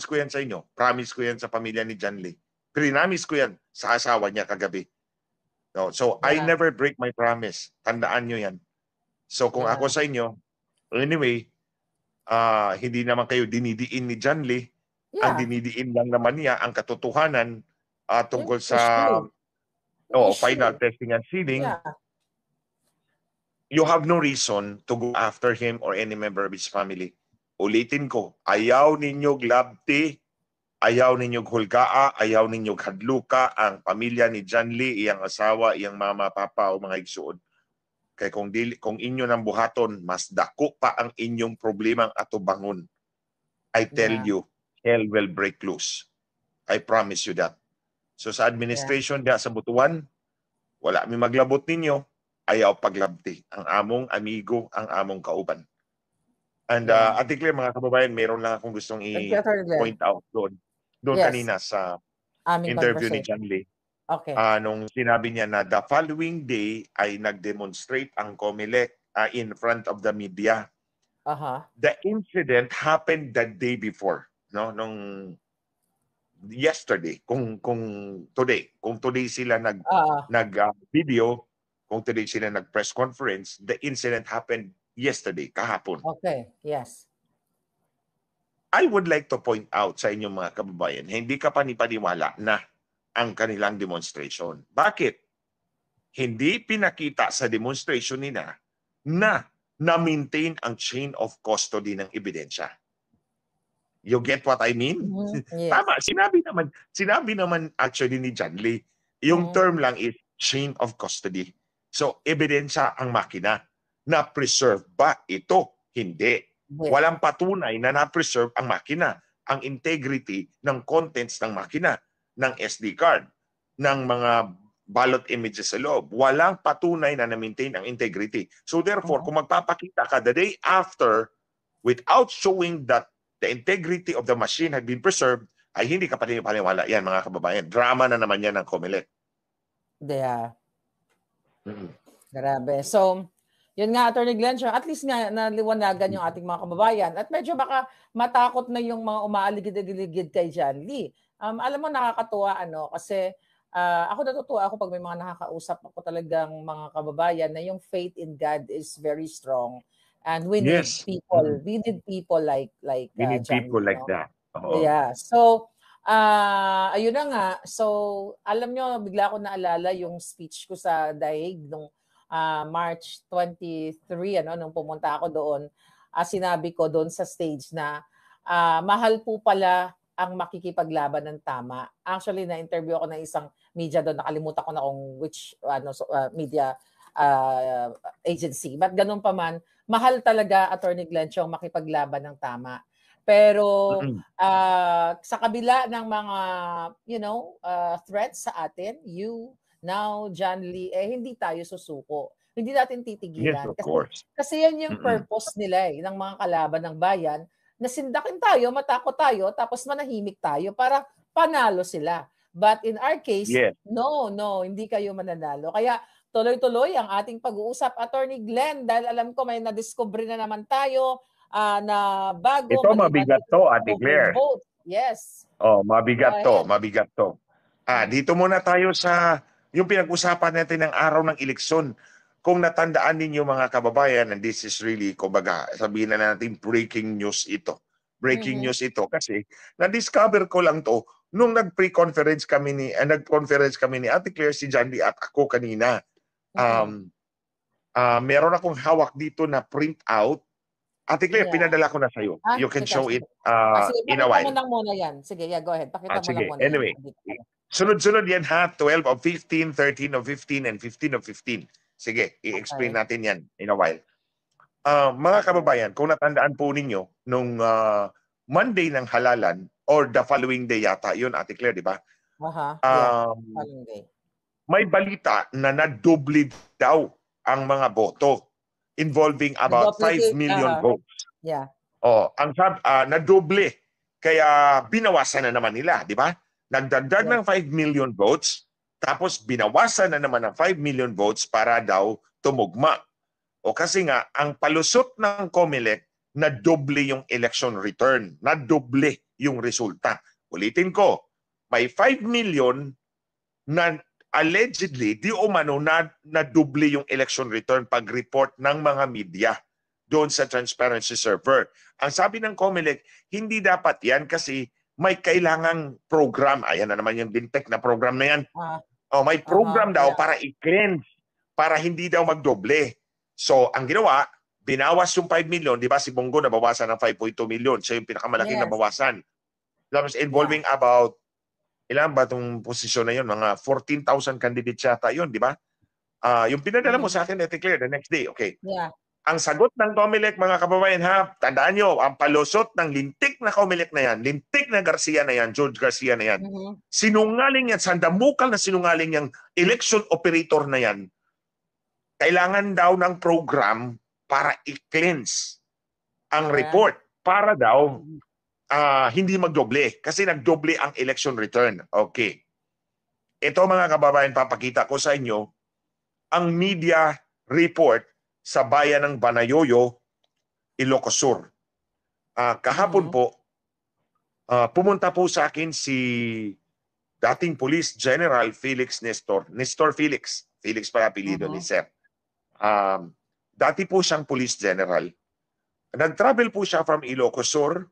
ko yan sa inyo. Promise ko yan sa pamilya ni John Lee. Prinamis ko yan sa asawa niya kagabi. No, so I never break my promise. Tandaan nyo yan. So kung ako sa inyo, anyway, hindi naman kayo dinidiin ni John Lee. Ang dinidiin lang naman niya ang katotohanan tungkol sa final testing and sealing. You have no reason to go after him or any member of his family. Ulitin ko, ayaw ninyo glabti, ayaw ninyo hulgaa, ayaw ninyo hadluka ang pamilya ni John Lee, iyang asawa, iyang mama, papa o mga igsuon. Kaya kung inyo nang buhaton, mas dako pa ang inyong problemang atubangon. I tell you, hell will break loose. I promise you that. So sa administration diya sa Butuan, wala mi maglabot ninyo, ayaw paglabti. Ang among amigo, ang among kauban. And Ate Claire, mga kababayan, mayroon lang akong gustong i-point out doon kanina sa interview ni John Lee. Nung sinabi niya na the following day ay nag-demonstrate ang COMELEC in front of the media. The incident happened the day before, no? Nung yesterday, kung today sila nag video, kung today sila nag press conference, the incident happened yesterday, kahapon. I would like to point out sa inyong mga kababayan, hindi ka panipaniwala na ang kanilang demonstration. Bakit? Hindi pinakita sa demonstration nila na na-maintain ang chain of custody ng ebidensya. You get what I mean? Tama, sinabi naman actually ni John Lee, yung term lang is chain of custody. So, ebidensya ang makina. Na-preserve ba ito? Hindi. Walang patunay na na-preserve ang makina, ang integrity ng contents ng makina, ng SD card, ng mga ballot images sa loob. Walang patunay na na-maintain ang integrity. So therefore, kung magpapakita ka the day after without showing that the integrity of the machine had been preserved, ay hindi ka paniwala. Yan, mga kababayan. Drama na naman yan ng COMELEC. Grabe. So, yun nga, Attorney Glenn, at least nga naliwanagan yung ating mga kababayan. At medyo baka matakot na yung mga umaaligid-ligid kay John Lee. Alam mo, nakakatuwa, kasi ako natutuwa ako pag may mga nakakausap ako talagang mga kababayan na yung faith in God is very strong. And we need people. We need people like we need John people Lee, like that. Yeah. So, ayun na nga. So, alam nyo, bigla ko naalala yung speech ko sa Daig nung March 23, nung pumunta ako doon, sinabi ko doon sa stage na mahal po pala ang makikipaglaban ng tama. Actually, na-interview ako ng isang media doon, nakalimutan ko na kung which media agency. But ganun pa man, mahal talaga, Attorney Glenn, yung makipaglaban ng tama. Pero sa kabila ng mga, threats sa atin, now, John Lee, hindi tayo susuko. Hindi natin titigilan. Yes, of course. Kasi yan yung purpose nila ng mga kalaban ng bayan, na sindakin tayo, matakot tayo, tapos manahimik tayo para panalo sila. But in our case, no, hindi kayo mananalo. Kaya tuloy-tuloy ang ating pag-uusap, Attorney Glenn, dahil alam ko may na-discover na naman tayo na bago. Ito mabigat to, Ate Claire. Yes. Mabigat to. Dito muna tayo sa yung pinag-usapan natin ng araw ng eleksyon. Kung natandaan ninyo mga kababayan, and this is really, kumbaga, sabihin na natin breaking news ito. Breaking news ito kasi na-discover ko lang to nung nag-conference kami ni Ate Claire, si John Lee at ako kanina. Meron akong hawak dito na print out. Ate Claire, pinadala ko na sa'yo. You can show it in a while. Pakita mo muna yan. Sige, go ahead. Pakita mo lang muna. Anyway, sunod-sunod yan ha. 12 of 15, 13 of 15, and 15 of 15. Sige, i-explain natin yan in a while. Mga kababayan, kung natandaan po ninyo, nung Monday ng halalan, or the following day yata, yun Ate Claire, di ba? Following day. May balita na nadoble daw ang mga boto involving about 5 million votes. Nadoble. Kaya binawasan na naman nila, di ba? Nagdagdag ng 5 million votes, tapos binawasan na naman ng 5 million votes para daw tumugma. O kasi nga, ang palusot ng COMELEC, na doble yung election return. Na doble yung resulta. Ulitin ko, may 5 million na allegedly di umano na doble yung election return pag-report ng mga media doon sa transparency server. Ang sabi ng COMELEC, hindi dapat yan kasi may kailangang program. Ayan na naman yung bintek na program na yan. May program daw para i-cleanse, para hindi daw magdoble. So, ang ginawa, binawas yung 5 million, di ba si Bongo nabawasan ng 5.2 million. Siya yung pinakamalaking nabawasan. Tapos involving about, ilan ba itong posisyon na yun? Mga 14,000 candidates yata yun, di ba? Yung pinadala mo sa akin, I declare the next day. Okay. Yeah. Ang sagot ng COMELEC, mga kababayan ha, tandaan nyo, ang palusot ng lintik na COMELEC na yan, lintik na Garcia na yan, George Garcia na yan, sinungaling yan, sandamukal na sinungaling yung election operator na yan, kailangan daw ng program para i-cleanse ang report, para daw hindi magdoble, kasi nagdoble ang election return. Okay. Ito mga kababayan, papakita ko sa inyo, ang media report sa bayan ng Banayoyo, Ilocos Sur. Kahapon po, pumunta po sa akin si dating Police General Felix Nestor Felix para apelido ni Sir. Dati po siyang Police General. Nag-travel po siya from Ilocos Sur.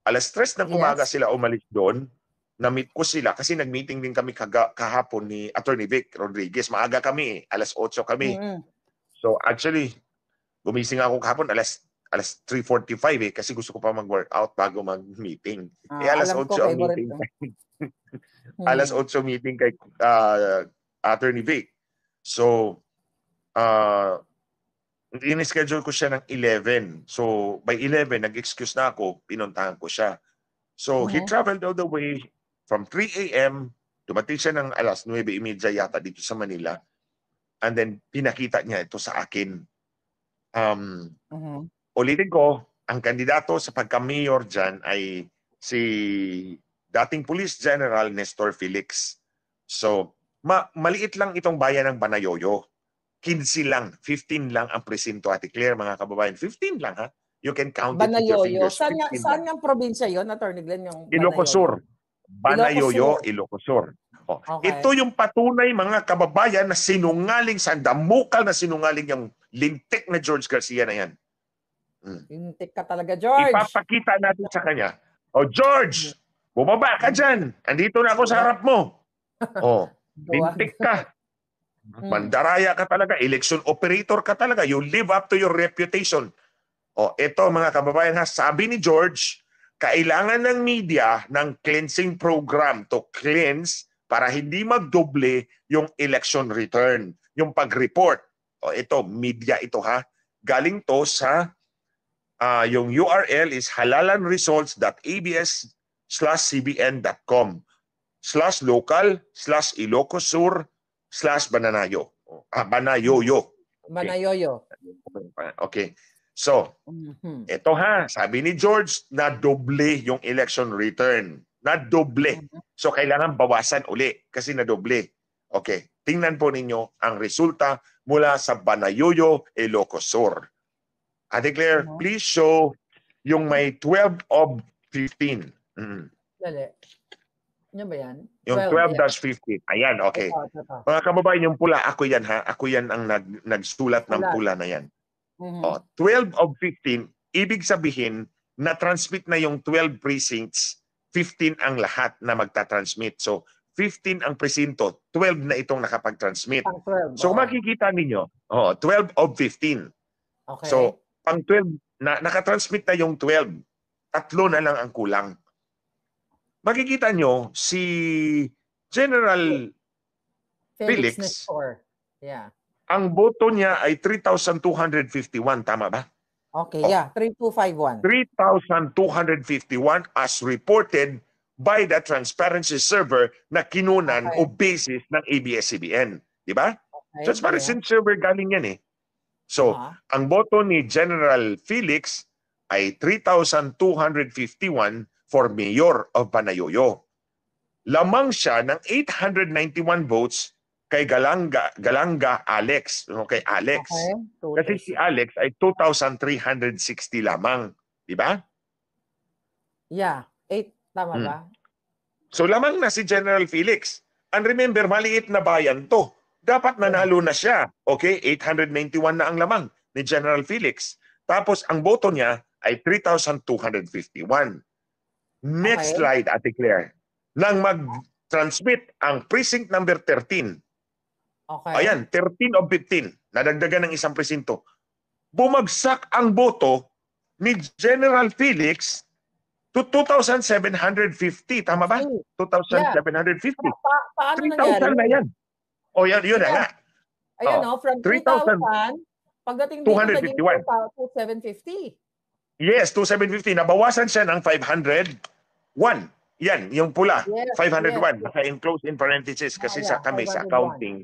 Alas 3 ng umaga sila umalis doon. Na-meet ko sila kasi nag-meeting din kami kahapon ni Attorney Vic Rodriguez. Maaga kami, alas 8 kami. So actually, gumising ako kahapon alas 3:45 kasi gusto ko pa mag-workout bago mag-meeting. Alas 8 ang meeting. Alas 8 meeting kay Attorney Vic. So, in-schedule ko siya ng 11. So, by 11, nag-excuse na ako, pinuntahan ko siya. So, he traveled all the way from 3 a.m. Dumating siya ng alas 9:30 yata dito sa Manila. And then, pinakita niya ito sa akin. Ulitin ko, ang kandidato sa pagka-mayor dyan ay si dating Police General Nestor Felix. So, maliit lang itong bayan ng Banayoyo. 15 lang, 15 lang ang presinto, Ate Claire, mga kababayan. 15 lang, ha? You can count it with your fingers. Saan yung probinsya yun, Attorney Glenn? Yung Ilocos Sur. Banayoyo, Ilocos Sur. Ito yung patunay, mga kababayan, na sinungaling, sandamukal na sinungaling yung lintik na George Garcia na yan. Lintik ka talaga, George. Ipapakita natin sa kanya. George, bumaba ka dyan. Andito na ako sa harap mo. Lintik ka. Mandaraya ka talaga. Election operator ka talaga. You live up to your reputation. Ito mga kababayan, sabi ni George, kailangan ng media ng cleansing program to cleanse para hindi magdoble yung election return, yung pag-report. Ito, media ito ha. Galing to sa, yung URL is halalanresults.abs/cbn.com/local/Ilocos Sur/Bananayo. Banayoyo. Banayoyo. Okay. So, ito ha, sabi ni George, na doble yung election return. Na doble. So, kailangan bawasan uli kasi na doble. Okay, tingnan po ninyo ang resulta mula sa Banayoyo, Ilocos Sur. Ate Claire, please show yung may 12 of 15. Dali. Ano ba yan? Yung 12-15. Ayan, okay. Mga kababayan, yung pula, ako yan ha. Ako yan ang nagsulat ng pula na yan. 12 of 15, ibig sabihin na transmit na yung 12 precincts, 15 ang lahat na magta-transmit. So, 15 ang presinto, 12 na itong nakapag-transmit. So, makikita ninyo, 12 of 15. Okay. So, pang 12, nakatransmit na yung 12. Tatlo na lang ang kulang. Makikita nyo, si General Felix Nestor. Yeah. Ang boto niya ay 3,251, tama ba? Okay, 3,251. 3,251 as reported by the transparency server na kinunan o basis ng ABS-CBN. Di ba? Transparency server galing yan eh. So, ang boto ni General Felix ay 3,251 for Mayor of Banayoyo. Lamang siya ng 891 votes kay Galanga Alex. Kay Alex. Kasi si Alex ay 2,360 lamang. Di ba? Yeah. Tama ba? So lamang na si General Felix. And remember, maliit na bayan to. Dapat nanalo na siya. Okay, 891 na ang lamang ni General Felix. Tapos ang boto niya ay 3,251. Next Okay. slide, Ate Claire. Nang mag-transmit ang precinct number 13. Okay. Ayan, 13 of 15. Nadagdagan ng isang presinto. Bumagsak ang boto ni General Felix to 2,750. Tama ba? 2,750. Paano 3,000 nangyari? na yan. O yan, yun na nga. Ayan, from 3,000, pagdating dito, naging 251. 2,750. Yes, 2,750. Nabawasan siya ng 501. Yan, yung pula. Yes, 501. yes. Naka-enclose in parentheses kasi kami sa 501. accounting.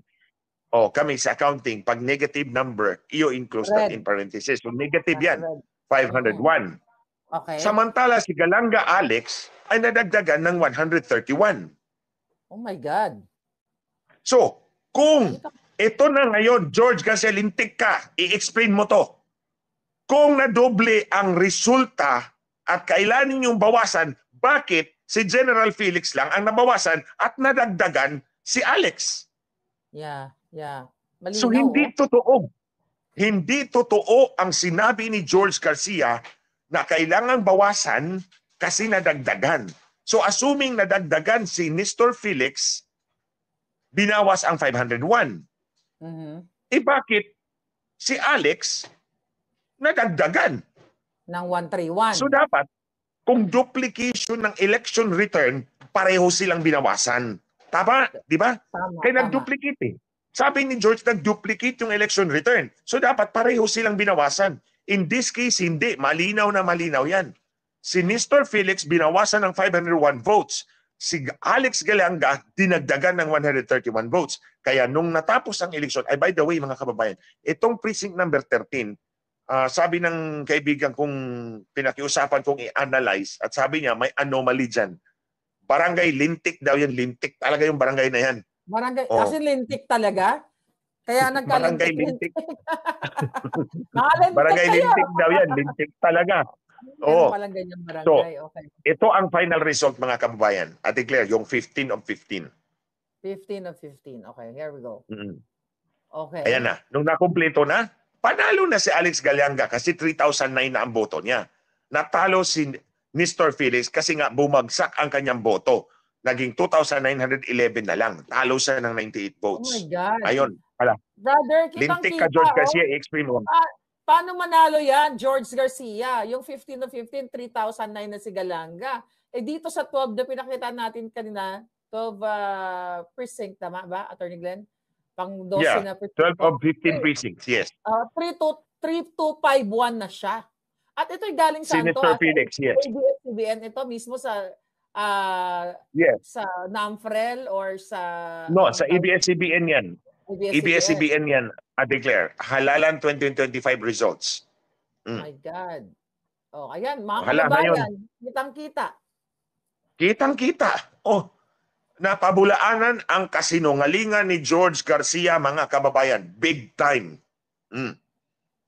Kami sa accounting, pag negative number, i-enclose that in parentheses. So negative yan. 501. Okay. Samantala, si Galanga Alex ay nadagdagan ng 131. Oh my God. So, kung ito na ngayon, George Garcia, lintik ka, i-explain mo to. Kung nadoble ang resulta at kailangan ninyong bawasan, bakit si General Felix lang ang nabawasan at nadagdagan si Alex? Yeah. Malinaw, So, hindi totoo. Hindi totoo ang sinabi ni George Garcia na kailangan bawasan kasi nadagdagan. So, assuming nadagdagan si Nestor Felix, binawas ang 501. Bakit si Alex nadagdagan? Ng 131. So dapat, kung duplication ng election return, pareho silang binawasan. Tama? Di ba? Kaya nag-duplicate eh. Sabi ni George, nag-duplicate yung election return. So dapat pareho silang binawasan. In this case, hindi. Malinaw na malinaw yan. Si Nestor Felix binawasan ng 501 votes. Si Alex Galanga dinagdagan ng 131 votes. Kaya nung natapos ang eleksyon, ay by the way mga kababayan, itong precinct number 13, sabi ng kaibigan kong pinakiusapan kong i-analyze at sabi niya may anomaly dyan. Barangay Lintik daw yan. Lintik talaga yung barangay na yan. Barangay, kasi lintik talaga? Kaya Barangay Lintik. Lintik. Barangay Lintik daw yan. Lintik talaga. Oo. Palang ganyang barangay. So, okay. Ito ang final result mga kababayan. Ate Claire, yung 15 of 15. 15 of 15. Okay, here we go. Okay. Ayan na. Nung nakumpleto na, panalo na si Alex Galanga kasi 3,009 na ang boto niya. Natalo si Nestor Felix kasi nga bumagsak ang kanyang boto. Naging 2,911 na lang. Talo siya ng 98 votes. Oh my God. Ayun. Hala. Brother, Lintik ka, George Garcia. I-explain mo. Paano manalo yan, George Garcia? Yung 15 of 15, 3,009 na si Galanga. Dito sa 12 na pinakita natin kanina, 12 precinct, tama ba, Attorney Glenn? Pang 12 na precinct. 12 of 15 precincts, yes. 3,251 na siya. At ito'y galing sa Senator Felix, yes. ABS-CBN ito mismo sa sa NAMFREL or sa... No, sa ABS-CBN yan. ABS-CBN yan, I declare. Halalan 2025 results. Oh my God. Oh, ayan, mga Hala, kababayan, kitang-kita. Kitang-kita. Oh, napabulaanan ang kasinungalingan ni George Garcia, mga kababayan. Big time.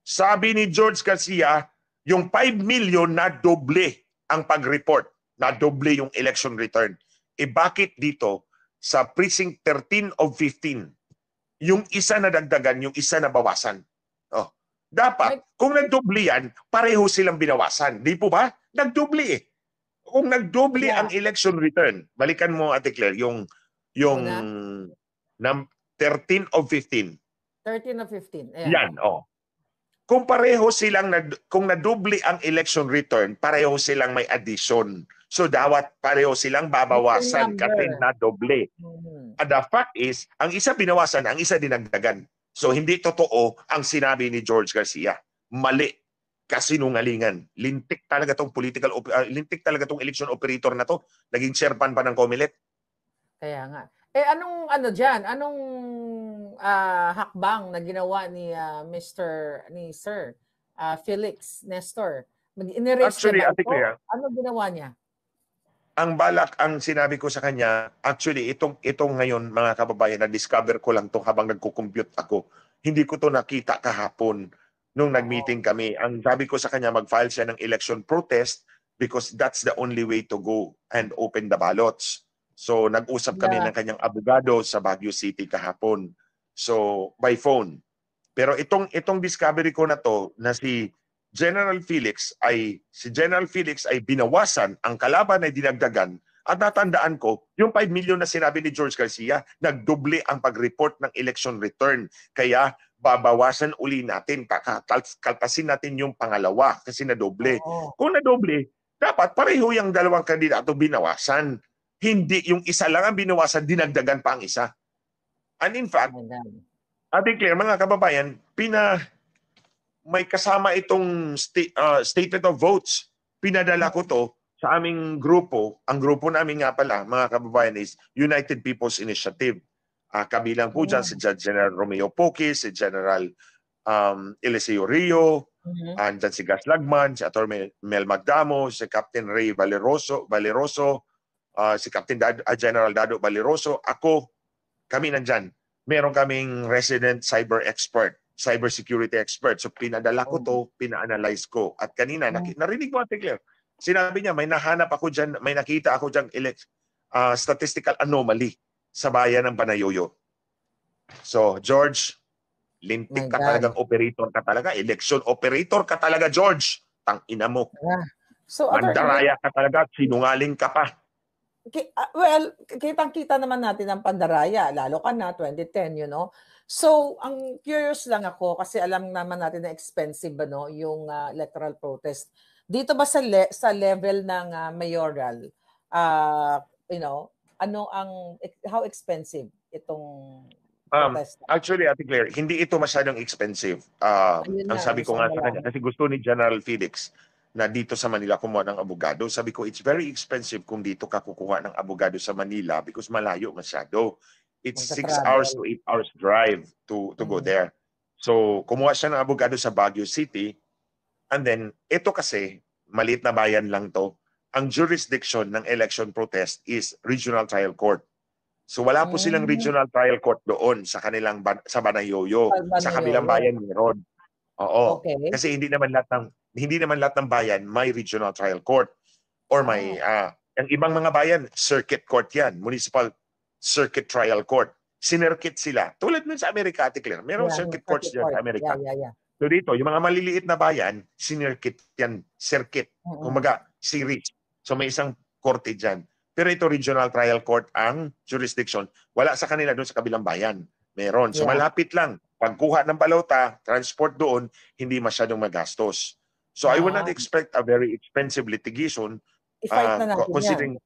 Sabi ni George Garcia, yung 5 million na doble ang pag-report. Na doble yung election return. Bakit dito sa precinct 13 of 15, yung isa na dagdagan, yung isa na bawasan? Oh, dapat, kung nagdoble yan, pareho silang binawasan. Di po ba? Nagdoble eh. Kung nagdoble ang election return, balikan mo, Ate Claire, yung 13 of 15. 13 of 15. Ayan. Yan, oh. Kung pareho silang, kung nadoble ang election return, pareho silang may addition. So, dapat pareho silang babawasan kasi nadoble. And the fact is, ang isa binawasan, ang isa dinagdagan. So, hindi totoo ang sinabi ni George Garcia. Mali. Kasinungalingan. Lintik talaga tong lintik talaga tong election operator na to. Naging chairman pa ng COMELEC. Kaya nga. Anong hakbang na ginawa ni Sir Felix Nestor? Actually, Ate Claire, ano ginawa niya? Ang balak, ang sinabi ko sa kanya, actually, itong ngayon, mga kababayan, na-discover ko lang to habang nagko-compute ako. Hindi ko to nakita kahapon nung nag-meeting kami. Ang sabi ko sa kanya, mag-file siya ng election protest because that's the only way to go and open the ballots. So nag-usap kami ng kanyang abogado sa Baguio City kahapon. So by phone. Pero itong discovery ko na to na si General Felix ay binawasan, ang kalaban ay dinagdagan. At natandaan ko, yung 5 million na sinabi ni George Garcia, nagdoble ang pag-report ng election return. Kaya babawasan uli natin, kaltasin natin yung pangalawa kasi nadoble. Kung nadoble, dapat pareho yung dalawang kandidato binawasan. Hindi yung isa lang ang binawasan, dinagdagan pa ang isa. And in fact, Ate Claire, mga kababayan, may kasama itong statement of votes. Pinadala ko to sa aming grupo. Ang grupo namin nga pala, mga kababayan, is United People's Initiative. Kabilang po dyan si General Romeo Poque, si General Eliseo Rio, andyan si Gas Lagman, si Atty. Mel Magdamo, si Captain Ray Valeroso, si Captain General Dado Valeroso, ako, kami nandyan. Meron kaming resident cyber security expert. So pinadala ko to, pina-analyze ko. At kanina, narinig mo, Ate Claire, sinabi niya, may nahanap ako dyan, may nakita ako dyan statistical anomaly sa bayan ng Banayoyo. So, George, lintik ka talagang operator ka talaga. Election operator ka talaga, George. Tang-ina mo. So, mandaraya ka talaga, sinungaling ka pa. Well, kitang-kita naman natin ang pandaraya, lalo ka na, 2010, you know. So, ang curious lang ako, kasi alam naman natin na expensive yung electoral protest. Dito ba sa level ng mayoral, how expensive itong protest? Actually, Ate Claire, hindi ito masyadong expensive. Ang sabi ko nga sa kanya, kasi gusto ni General Felix na dito sa Manila kumuha ng abogado. Sabi ko, it's very expensive kung dito ka kukuha ng abogado sa Manila because malayo masyado. It's 6 hours to 8 hours drive to go there. So, kumuha siya ng abogado sa Baguio City. And then, ito kasi, maliit na bayan lang to. Ang jurisdiction ng election protest is regional trial court. So, wala po silang regional trial court doon sa kanilang sa Banayoyo. Sa kabilang bayan meron. Oo. Okay. Kasi hindi naman lahat ng bayan may regional trial court or may ang ibang mga bayan circuit court yan, municipal circuit trial court. Sinircuit sila. Tulad nun sa Amerika, Ate Claire, merong circuit courts dyan sa Amerika. So dito, yung mga maliliit na bayan, sinircuit yan, circuit. Kumbaga, series. So may isang korte dyan. Pero ito regional trial court ang jurisdiction. Wala sa kanila doon sa kabilang bayan. Meron. So malapit lang. Pagkuha ng balota, transport doon, hindi masyadong magastos. So I would not expect a very expensive litigation considering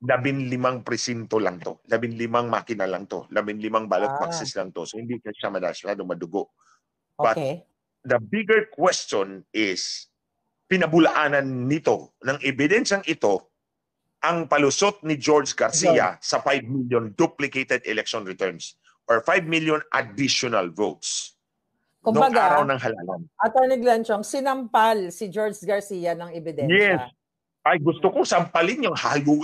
15 presinto lang to. 15 makina lang to. 15 ballot boxes lang to. So hindi siya masyadong madugo. But the bigger question is, pinabulaanan nito, ng ebidensyang ito, ang palusot ni George Garcia sa 5 million duplicated election returns or 5 million additional votes. Noong araw ng halalan. Atty. Glenchong, sinampal si George Garcia ng ebidensya. Yes. Ay, gusto kong sampalin yung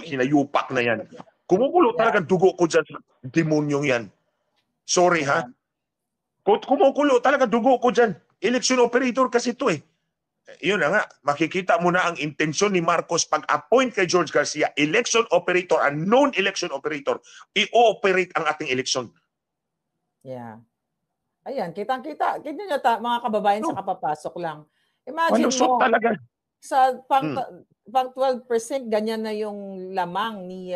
hinayupak na yan. Kumukulo talaga dugo ko dyan sa demonyong yan. Sorry ha. Kumukulo talaga dugo ko dyan. Election operator kasi ito eh. Yun na nga, makikita mo na ang intensyon ni Marcos pag-appoint kay George Garcia, election operator, a known election operator, i-ooperate ang ating election. Yeah. Ayan, kitang-kita. Kita nyo mga kababayan sa kapapasok lang. Imagine mo, talaga. Sa pang 12%, ganyan na yung lamang ni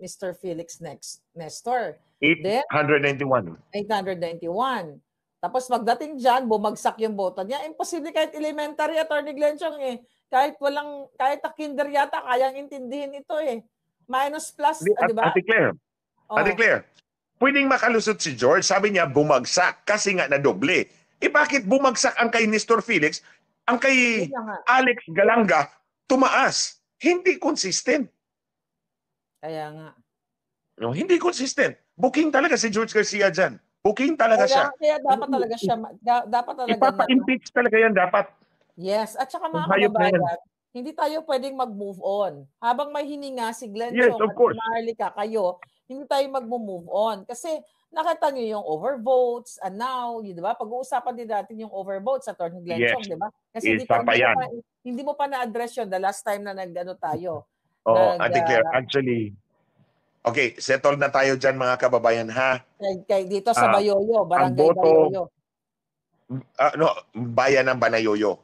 Mr. Felix Nestor. 891. 891. Tapos magdating dyan, bumagsak yung boto niya. Imposible kahit elementary, Atty. Glenchong eh. Kahit na kinder yata, kayang intindihin ito eh. Minus plus, di ba? Ate Claire, pwedeng makalusot si George. Sabi niya, bumagsak kasi nga na doble. Bakit bumagsak ang kay Nestor Felix? Ang kay Alex Galanga, tumaas. Hindi consistent. Kaya nga. No, hindi consistent. Booking talaga si George Garcia dyan. Booking talaga siya. Kaya dapat talaga siya. Ipapa-impeach talaga yan dapat. Yes. At saka mga kababayan, hindi tayo pwedeng mag-move on. Habang may hininga si Glenchong at si Marlica, kayo, hindi tayo mag-move on. Kasi nakita niyo yung overvotes, and now, di ba? Pag-uusapan din natin yung overvotes sa Attorney Glenn Yes. Chong, di ba? Kasi Isa pa yan. hindi mo pa na-address yun the last time na nag-ano tayo. Oo, Ate Claire, actually, okay, settle na tayo dyan mga kababayan ha. Dito sa Bayoyo, ang Barangay boto, Bayoyo. bayan ng Banayoyo.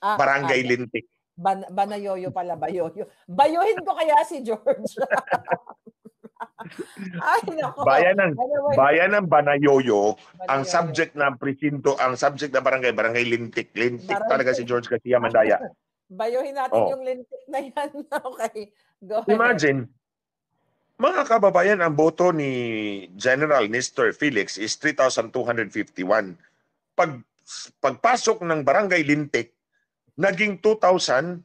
Barangay Lintik. Banayoyo pala, Bayoyo. Bayuhin ko kaya si George. Ay, nako. Bayan ng Banayoyo, ang subject ng presinto, ang subject na Barangay Lintik. Lintik talaga si George Garcia Mandaya. Bayuhin natin yung Lintik na yan. Okay, go ahead. Imagine, mga kababayan, ang boto ni General Nestor Felix is 3,251. Pagpasok ng Barangay Lintik, naging 2,750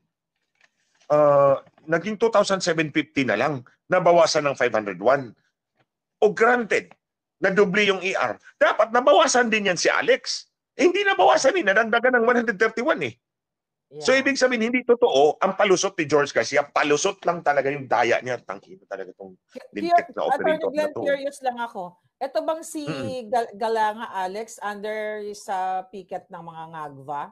na lang, nabawasan ng 501. O granted, nadoble yung ER. Dapat nabawasan din yan si Alex. Hindi nabawasan nadagdagan ng 131 eh. Yeah. So ibig sabihin, hindi totoo ang palusot ni George Garcia. Palusot lang talaga yung daya niya. Tangkina talaga itong Lintik na operator na to. Curious lang ako. Ito bang si Galanga Alex under sa picket ng mga ngagva?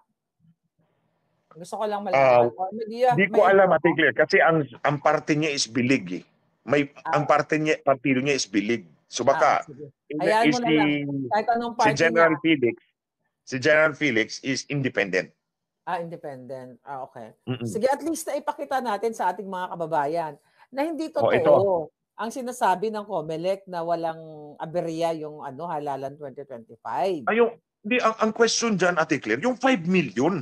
Gusto ko lang malaman. Hindi ko alam, Ate Claire, kasi ang parte niya is bilig eh. Ang partido niya is bilig. So baka si General Felix is independent. Independent. Okay. Sige, at least na ipakita natin sa ating mga kababayan na hindi totoo ang sinasabi ng COMELEC na walang aberya yung halalan 2025. Ang question dyan, Ate Claire, yung 5 million.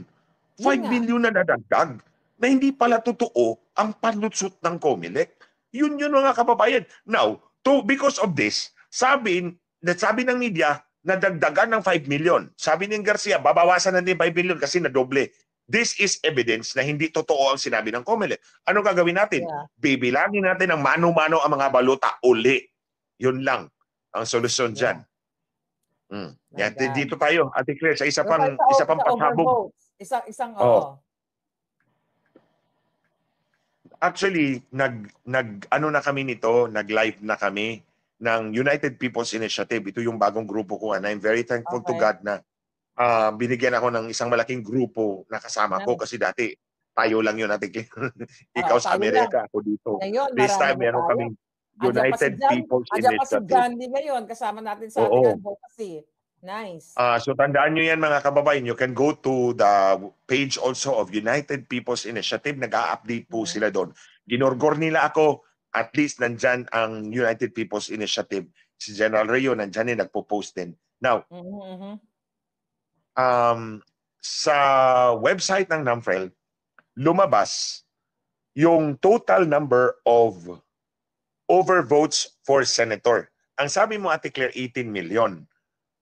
5 million na nadagdag na hindi pala totoo ang panutsot ng COMELEC. Yun mga kababayan. Now, because of this, sabi ng media, nadagdagan ng 5 million. Sabi ni Garcia, babawasan na din 5 million kasi nadoble. This is evidence na hindi totoo ang sinabi ng COMELEC. Ano gagawin natin? Bibilangin natin ng mano-mano ang mga balota uli. Yun lang ang solusyon dyan. Dito tayo, Ate Claire, sa isa pang pasabog. Actually, nag-ano na kami nito, nag-live na kami ng United People's Initiative. Ito yung bagong grupo ko and I'm very thankful to God na binigyan ako ng isang malaking grupo na kasama ko kasi dati tayo lang yun natin. Ikaw sa Amerika, ako dito. Ngayon, this time meron kaming United People's Initiative. Andiyan pa si Gandhi ngayon, kasama natin sa ating advocacy. Nice. So tandaan nyo yan mga kababayan, you can go to the page also of United People's Initiative. Nag-a-update po sila doon. Ginorgor nila ako, at least nandyan ang United People's Initiative. Si General Rayo nandyan nagpo-post din. Now, sa website ng NAMFREL, lumabas yung total number of overvotes for senator. Ang sabi mo, Ate Claire, 18 million.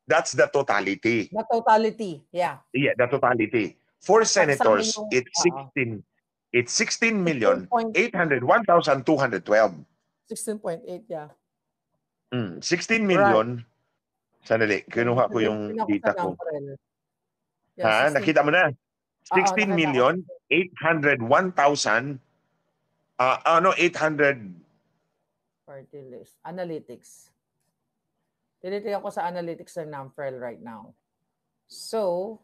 That's the totality. The totality, yeah. Yeah, the totality. For senators, it's 16 16,801,212. 16.8, yeah. 16 million. Sandali, kinuha ko yung data ko. Nakita mo na? 16,801,000 800 party list. Analytics. Tinitingnan ko sa analytics ng NAMFREL right now. So,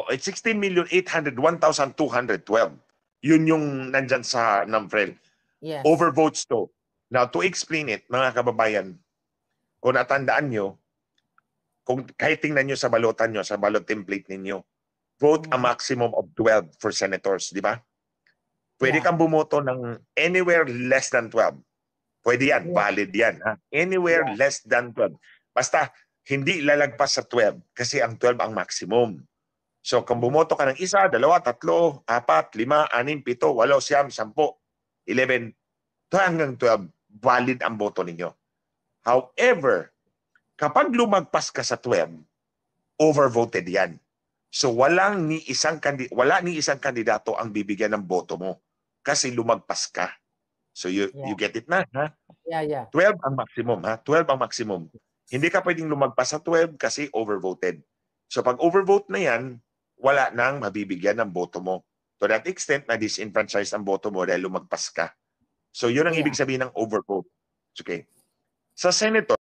it's 16,801,212. Yun yung nandyan sa NAMFREL. Yes. Overvotes to. Now, to explain it, mga kababayan, kung natandaan nyo, kung kahit tingnan nyo sa balotan nyo, sa balot template ninyo, vote a maximum of 12 for senators, di ba? Pwede kang bumoto ng anywhere less than 12. Pwede yan, valid yan. Ha? Anywhere less than 12. Basta, hindi lalagpas sa 12 kasi ang 12 ang maximum. So, kung bumoto ka ng 1, 2, 3, 4, 5, 6, 7, 8, 9, 10, 11, hanggang 12, valid ang boto ninyo. However, kapag lumagpas ka sa 12, overvoted yan. So, wala ni isang kandidato ang bibigyan ng boto mo kasi lumagpas ka. So, you get it na, ha? Yeah. 12 ang maximum, ha? 12 ang maximum. Hindi ka pwedeng lumagpas sa 12 kasi overvoted. So, pag overvote na yan, wala nang mabibigyan ng boto mo. To that extent, na disenfranchise ang boto mo dahil lumagpas ka. So yun ang Yeah. ibig sabihin ng overvote. Okay. Sa senator,